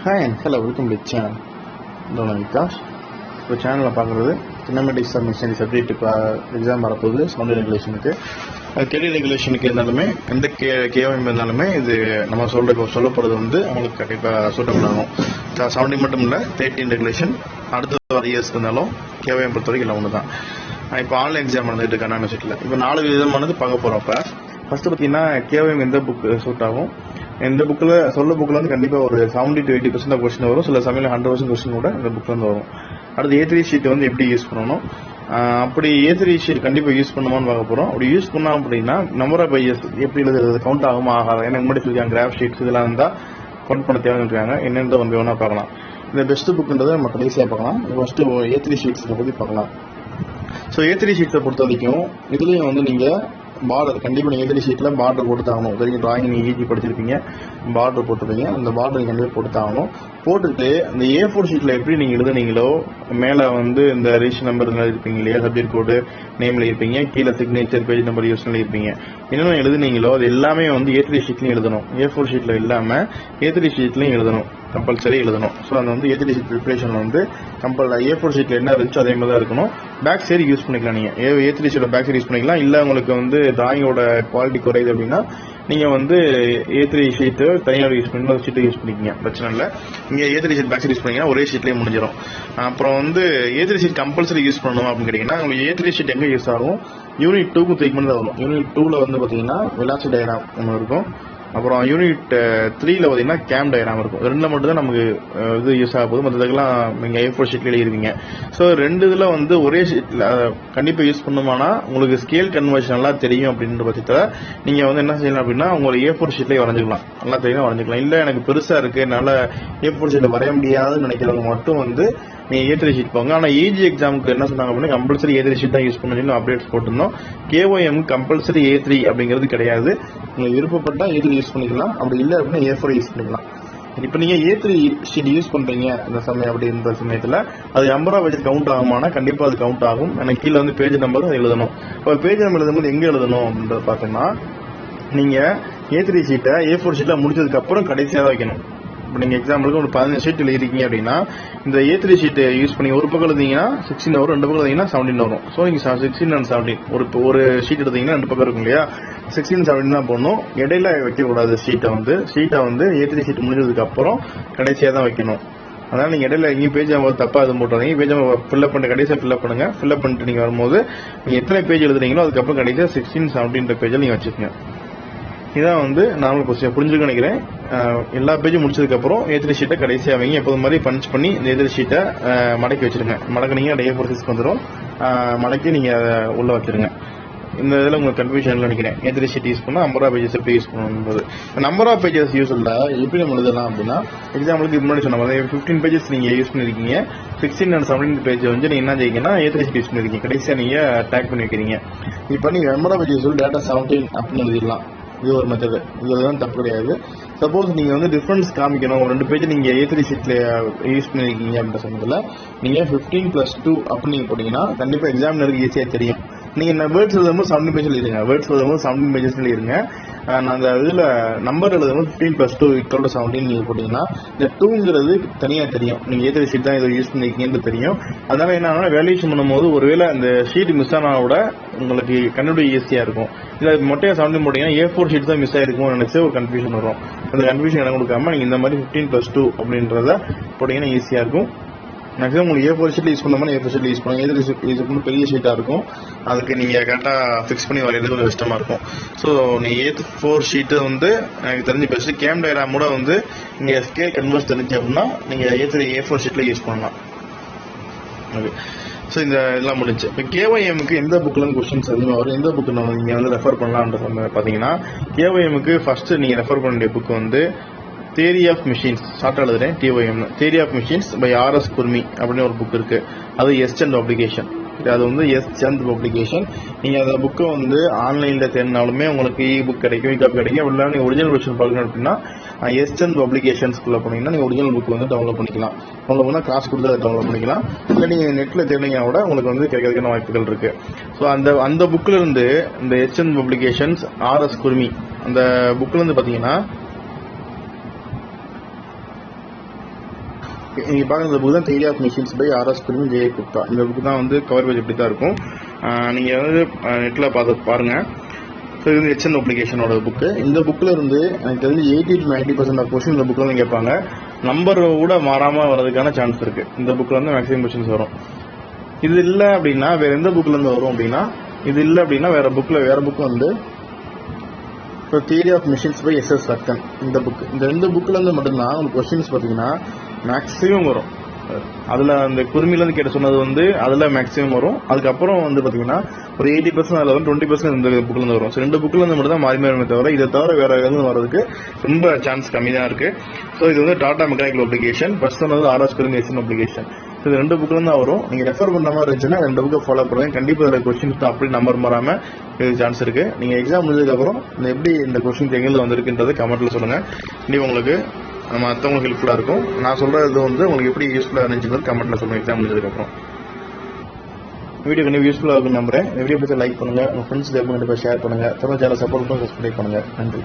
Hi and hello, welcome to the channel. Dhronavikaash. இப்போ சேனலில் பார்க்குறது kinematics of machinery subject exam வரப்போகுது. Sound ரெகுலேஷனுக்கு கெரி ரெகுலேஷனுக்கு இருந்தாலுமே எந்த கேஓஎம் இருந்தாலுமே இது நம்ம சொல்லப்படுறது வந்து அவங்களுக்கு கண்டிப்பாக சூட்டபிள் ஆகும். 70 மட்டும் இல்லை, 13 ரெகுலேஷன் அடுத்த வர இயர்ஸ்க்கு இருந்தாலும் கேஓஎம் பொறுத்த வரைக்கும் இல்லை ஒன்று தான். இப்போ ஆன்லைன் எக்ஸாம் நடந்துட்டு இருக்கேன் யூனிவர்சிட்டியில். இப்போ 4 விதமானது பார்க்க போகிறோம். இப்போ ஃபஸ்ட்டு பார்த்தீங்கன்னா கேஓஎம் எந்த புக் சூட் ஆகும். இந்த புக்கில் புக்கில் வந்து கண்டிப்பாக ஒரு 70 to 80% ஆஃப் கொஸ்டின் வரும். சில சமயம் 100% கொஸ்டின் கூட இந்த புக்கில் வந்து வரும். அடுத்து A3 ஷீட் வந்து எப்படி யூஸ் பண்ணணும், அப்படி A3 ஷீட் கண்டிப்பாக யூஸ் பண்ணுமான்னு பார்க்க போகிறோம். அப்படி யூஸ் பண்ணோம் அப்படின்னா நம்பர் ஆஃப் பேஜஸ் எப்படி எழுதுறது, கவுண்ட் ஆகுமா ஆகாது. எனக்கு முன்னாடி சொல்லியிருக்காங்க கிராஃப் ஷீட்ஸ் இதெல்லாம் இருந்தால் கவுண்ட் பண்ண தேவைன்னு இருக்காங்க. என்னென்ன வந்து வேணால் பார்க்கலாம். இந்த பெஸ்ட் புக்குன்றதை நம்ம கடைசியாக பார்க்கலாம். ஃபஸ்ட்டு A3 ஷீட்ஸை பற்றி பார்க்கலாம். ஸோ A3 ஷீட்ஸை பொறுத்த வரைக்கும் இதுலேயும் வந்து நீங்கள் பார்டர் கண்டிப்பாக நீங்கள் A3 ஷீட்டில் பார்டர் போட்டு தாகணும். வரைக்கும் ட்ராயிங் நீங்கள் ஈஜி படிச்சிருப்பீங்க, பார்டர் போட்டுருப்பீங்க. அந்த பார்டர் நீங்கள் கண்டிப்பாக போட்டு தாகணும். போட்டுட்டு அந்த A4 ஷீட்டில் எப்படி நீங்கள் எழுதுனீங்களோ மேலே வந்து இந்த ரிஜிஸ்டர் நம்பர் இருப்பீங்க இல்லையா, சப்ஜெக்ட் கோடு நேமில் இருப்பீங்க, கீழே சிக்னேச்சர் பேஜ் நம்பர் யூஸ் இருப்பீங்க. என்னென்ன எழுதுனீங்களோ அது எல்லாமே வந்து A3 ஷீட்லையும் எழுதணும். A4 ஷீட்டில் இல்லாமல் A3 ஷீட்லையும் எழுதணும், கம்பல்சரி எழுதணும். ஸோ அந்த வந்து A3 ஷீட் ப்ரிப்பரேஷன் வந்து A4 ஷீட்டில் என்ன இருந்துச்சோ அதே மாதிரி தான் இருக்கணும். பேக் சைடு யூஸ் பண்ணிக்கலாம். நீங்கள் A3 ஷீட்டை பேக் சைடு யூஸ் பண்ணிக்கலாம். இல்லை உங்களுக்கு வந்து டிராயிங்கோட குவாலிட்டி குறையுது அப்படின்னா நீங்கள் வந்து A3 ஷீட்டு தனியாக யூஸ் பண்ணி ஒரு ஷீட்டை யூஸ் பண்ணிக்கிங்க, பிரச்சனை இல்லை. இங்கே A3 sheet back side use பண்ணிங்கன்னா ஒரே ஷீட்லேயே முடிஞ்சிடும். அப்புறம் வந்து A3 ஷீட் கம்பல்சரி யூஸ் பண்ணணும் அப்படின்னு கேட்டிங்கன்னா உங்களுக்கு A3 ஷீட் எங்கே யூஸ் ஆகும், யூனிட் 2க்கு ட்ரீட்மெண்ட் தான் வரும். யூனிட் 2ல் வந்து பார்த்தீங்கன்னா வெலாசிட்டி டயக்ராம் ஒன்று இருக்கும். அப்புறம் யூனிட் 3ல் பார்த்தீங்கன்னா கேம் டயக்ராம் இருக்கும். ரெண்டில் மட்டும் தான் நமக்கு இது யூஸ் ஆக போகுது. மற்றதுக்கெல்லாம் நீங்கள் A4 ஷீட்டில் எழுதிருவீங்க. ஸோ ரெண்டு இதில் வந்து ஒரே ஷீட்டில் கண்டிப்பாக யூஸ் பண்ணுமானா உங்களுக்கு ஸ்கேல் கன்வர்ஷன் நல்லா தெரியும் அப்படின்ற பட்சத்தில் நீங்கள் வந்து என்ன செய்யலாம் அப்படின்னா உங்களுக்கு A4 ஷீட்லேயே வரைஞ்சிக்கலாம். நல்லா தெரியும் வரைஞ்சிக்கலாம். இல்லை எனக்கு பெருசாக இருக்குது என்னால் A4 ஷீட்டில் வரைய முடியாதுன்னு நினைக்கிறவங்க மட்டும் வந்து நீங்கள் A3 ஷீட் போங்க. ஆனால் EG எக்ஸாமுக்கு என்ன சொன்னாங்க அப்படின்னா கம்பல்சரி A3 ஷீட் தான் யூஸ் பண்ணணும் அப்டேட்ஸ் போட்டிருந்தோம். KOM கம்பல்சரி A3 அப்படிங்கிறது கிடையாது. நீங்கள் விருப்பப்பட்டால் A3 யூஸ் பண்ணிக்கலாம், அப்படி இல்லை அப்படின்னா A4 யூஸ் பண்ணிக்கலாம். இப்போ நீங்கள் A3 ஷீட் யூஸ் பண்ணுறீங்க இந்த சமயம் அப்படின்ற சமயத்தில் அது நம்பர் ஆஃப் பேஜ் கவுண்ட் ஆகுமானா கண்டிப்பாக அது கவுண்ட் ஆகும். எனக்கு கீழே வந்து பேஜ் நம்பர் அது எழுதணும். இப்போ பேஜ் நம்பர் எழுதும்போது எங்கே எழுதணும் அப்படின்றத பார்த்தோம்னா நீங்கள் A3 ஷீட்டை A4 ஷீட்டில் முடிச்சதுக்கப்புறம் கடைசியாக தான் வைக்கணும். இப்போ நீங்கள் எக்ஸாம்பிளுக்கு ஒரு 15 ஷீட் எழுதிருக்கீங்க அப்படின்னா இந்த A3 ஷீட்டை யூஸ் பண்ணி ஒரு பக்கம் எழுதிங்கன்னா 16 வரும், 2 பக்கம் எழுதிங்கன்னா 17 வரும். ஸோ நீங்கள் 16 and 17 ஒரு ஷீட் எடுத்தீங்கன்னா 2 பக்கம் இருக்கும் இல்லையா, 16 17 தான் போடணும். இடையில வைக்கக்கூடாது. ஷீட்டை வந்து A3 ஷீட் முடிஞ்சதுக்கு அப்புறம் கடைசியாக தான் வைக்கணும். அதனால் நீங்கள் இடையில எங்கேயும் பேஜ் நம்பர் தப்பாக எதுவும் போட்டுறீங்க. பேஜ் நம்பர் ஃபில்அப் பண்ணி கடைசியாக ஃபில்அப் பண்ணுங்கள். ஃபில்அப் பண்ணிட்டு நீங்கள் வரும்போது நீங்கள் எத்தனை பேஜ் எழுதுறீங்களோ அதுக்கப்புறம் கடைசியாக 16 17 பேஜில் நீங்கள் வச்சுக்கோங்க. இதான் வந்து நார்மல் ப்ரொசீஜர். புரிஞ்சுக்க நினைக்கிறேன். எல்லா பேஜும் முடிச்சதுக்கப்புறம் A3 ஷீட்டை கடைசியாக வைங்க. எப்போது மாதிரி பஞ்ச் பண்ணி இந்த A3 ஷீட்டை மடக்கி வச்சுருங்க. மடக்குனீங்க A4 சைஸ் வந்துடும். மடக்கி நீங்கள் அதை உள்ளே வச்சுருங்க. இந்த இதில் உங்களுக்கு கன்ஃபியூஷனில் நினைக்கிறேன். A3 ஷீட் யூஸ் பண்ணால் நம்பர் ஆஃப் பேஜஸ் எப்படி யூஸ் பண்ணணும்போது நம்பர் ஆஃப் பேஜஸ் யூஸ் இல்லை எப்படி நம்ம எழுதலாம் அப்படின்னா எக்ஸாம்பிளுக்கு முன்னாடி சொன்ன மாதிரி 15 பேஜஸ் நீங்கள் யூஸ் பண்ணியிருக்கீங்க. 16 and 17 பேஜ் வந்து நீங்கள் என்ன செய்யுங்கன்னா A3 ஷீட் யூஸ் பண்ணியிருக்கீங்க. கடைசியாக நீங்கள் டேக் பண்ணி வைக்கிறீங்க. இப்போ நீங்கள் நம்பர் ஆஃப் பேஜஸ் டேட்டா 17 அப்படின்னு எழுதிடலாம். இது ஒரு மெத்தடு. இதில் தான் தப்பு கிடையாது. சப்போஸ் நீங்கள் வந்து டிஃப்ரென்ஸ் காமிக்கணும், 2 பேஜ் நீங்கள் A3 ஷீட்டில் யூஸ் பண்ணியிருக்கீங்க அப்படின்ற சமயத்தில் நீங்கள் 15+2 அப்படின்னு நீங்கள் போட்டிங்கன்னா கண்டிப்பாக எக்ஸாமினருக்கு ஈஸியாக தெரியும். நீங்கள் வேர்ட்ஸ் எழுதும்போது 17 பேஜில் இருங்க. வேர்ட்ஸ் எழுதும்போது 17 பேஜஸ்ல இருங்க. அந்த இதில் நம்பர் எழுதும்போது 15+2 = 17 நீங்கள் போட்டிங்கன்னா இந்த 2ங்கிறது தனியாக தெரியும். நீங்கள் A3 ஷீட் தான் இதை யூஸ் பண்ணியிருக்கீங்கன்னு தெரியும். அதனால் என்னன்னா வேல்யூஷன் பண்ணும்போது ஒருவேளை அந்த ஷீட் மிஸ் ஆனால் கூட உங்களுக்கு கண்டுபிடிக்க ஈஸியாக இருக்கும். இல்லை மொட்டையாக 17 போட்டிங்கன்னா A4 ஷீட் தான் மிஸ் ஆகிருக்கும்னு நினச்சி ஒரு கன்ஃபியூஷன் வரும். அந்த கன்ஃபியூஷன் இடம் கொடுக்காம நீங்கள் இந்த மாதிரி 15+2 அப்படின்றத போட்டிங்கன்னா ஈஸியாக இருக்கும். மேக்ஸிமம் உங்களுக்கு A4 ஷீட்டில் யூஸ் பண்ண மாதிரி A4 ஷீட்டில் யூஸ் பண்ணுங்க. A3 ஷீட் யூஸ் பண்ணி பெரிய ஷீட்டாக இருக்கும். அதுக்கு நீங்கள் கரெக்டாக ஃபிக்ஸ் பண்ணி வரையிறது ஒரு கஷ்டமாக இருக்கும். ஸோ நீங்கள் A4 ஷீட்டு வந்து எனக்கு தெரிஞ்சு பெஸ்ட்டு. கேம் டயக்ராம் கூட வந்து நீங்கள் ஸ்கேல் கன்வர்ஸ் தெரிஞ்சு அப்படின்னா நீங்கள் A4 ஷீட்டில் யூஸ் பண்ணலாம். ஓகே. ஸோ இந்த இதெல்லாம் முடிஞ்சு. இப்போ KOMக்கு எந்த புக்கில் கொஸ்டின்ஸ் அதிகமாக வரும், எந்த புக்கு நம்ம நீங்கள் வந்து ரெஃபர் பண்ணலான்ற பார்த்தீங்கன்னா KOMக்கு ஃபஸ்ட்டு நீங்கள் ரெஃபர் பண்ண வேண்டிய புக்கு வந்து தியரி ஆஃப் மிஷின்ஸ், ஷார்ட்டாக எழுதுறேன் TOM, theory of machines by RS Khurmi அப்படின்னு ஒரு புக் இருக்குது. அது எஸ்சண்ட் பப்ளிகேஷன். அது வந்து எஸ்சண்ட் பப்ளிகேஷன். நீங்கள் அந்த புக்கை வந்து ஆன்லைனில் தேடினாலுமே உங்களுக்கு புக் கிடைக்கும், காப்பி கிடைக்கும். அப்படின்னா நீங்கள் ஒரிஜினல் வெர்ஷன் பார்க்கணும் அப்படின்னா எஸ்சண்ட் பப்ளிகேஷன்ஸ்குள்ளே போனீங்கன்னா நீங்கள் ஒரிஜினல் புக் வந்து டவுன்லோட் பண்ணிக்கலாம். டவுன்லோட் பண்ணால் காசு கொடுத்து அதை டவுன்லோட் பண்ணிக்கலாம். இல்லை நீங்கள் நெட்டில் தேடினீங்கன்னா கூட உங்களுக்கு வந்து கிடைக்கிறதுக்கான வாய்ப்புகள் இருக்குது. ஸோ அந்த புக்கில் இருந்து இந்த எஸ்சண்ட் பப்ளிகேஷன்ஸ் RS குர்மி அந்த புக்கில் இருந்து பார்த்தீங்கன்னா நீங்கள் பார்க்குற இந்த புக் தான் theory of machines by RS Khurmi J Gupta. இந்த புக் தான் வந்து கவர் பேஜ் இப்படி தான் இருக்கும். நீங்கள் வந்து நெட்டில் பாருங்கள். ஸோ இது வந்து HN அப்ளிகேஷனோட புக்கு. இந்த புக்கில் இருந்து எனக்கு தெரிஞ்சு 80 to 90% ஆஃப் கொஸ்டின் இந்த புக்கில் வந்து கேட்பாங்க. நம்பர் கூட மாறாமல் வரதுக்கான சான்ஸ் இருக்குது. இந்த புக்கில் வந்து மேக்ஸிமம் கொஸ்டின்ஸ் வரும். இது இல்லை அப்படின்னா வேறு எந்த புக்கிலேருந்து வரும் அப்படின்னா, இது இல்லை அப்படின்னா வேறு புக்கு வந்து இப்போ theory of machines by SS Rattan இந்த புக்கு. இந்த 2 புக்கிலேருந்து மட்டும்தான் உங்களுக்கு கொஸ்டின்ஸ் பார்த்தீங்கன்னா மேக்ஸிமம் வரும். அதில் அந்த குருமிலேருந்து கேட்ட சொன்னது வந்து அதில் மேக்ஸிமம் வரும். அதுக்கப்புறம் வந்து பார்த்தீங்கன்னா ஒரு 80% அதில் வரும், 20% இந்த புக்கிலேருந்து வரும். ஸோ 2 புக்கிலேருந்து மட்டும் தான் மாறி தவிர இதை தவிர வேறு எதுவும் வர்றதுக்கு ரொம்ப சான்ஸ் கம்மி தான் இருக்குது. ஸோ இது வந்து டாடா மெக்கானிக்கல் அப்ளிகேஷன், ஃபர்ஸ்ட் வந்து ஆர்எஸ் குருமி HN அப்ளிகேஷன். ஸோ இது 2 புக்கிலேருந்து தான் வரும். நீங்கள் ரெஃபர் பண்ணுற மாதிரி இருந்துச்சுன்னா 2 புக்கை ஃபாலோ பண்ணுறேன். கண்டிப்பாக இதில் கொஸ்டின்ஸ் தான் அப்படி நம்பர் மாறாமல் இது சான்ஸ் இருக்குது. நீங்கள் எக்ஸாம் முடிஞ்சதுக்கப்புறம் எப்படி இந்த கொஸ்டின்ஸ் எங்கே வந்திருக்குன்றது கமெண்ட்டில் சொல்லுங்கள். கண்டிப்பாக உங்களுக்கு நம்ம மற்றவங்களுக்கு ஹெல்ப்ஃபுல்லாக இருக்கும். நான் சொல்கிறது வந்து உங்களுக்கு எப்படி யூஸ்ஃபுல்லாக இருந்துச்சுன்னு கமெண்ட்டில் சொல்லுங்கள் எக்ஸாம் முடிஞ்சதுக்கப்புறம். வீடியோ கண்டிப்பாக யூஸ்ஃபுல்லாக இருக்குன்னு நம்புறேன். வீடியோ பற்றி லைக் பண்ணுங்கள், உங்கள் ஃப்ரெண்ட்ஸ் கண்டிப்பாக ஷேர் பண்ணுங்கள். தொடர்ந்து சேனல் சப்போர்ட் பண்ணி சப்ஸ்கிரைப் பண்ணுங்கள். நன்றி.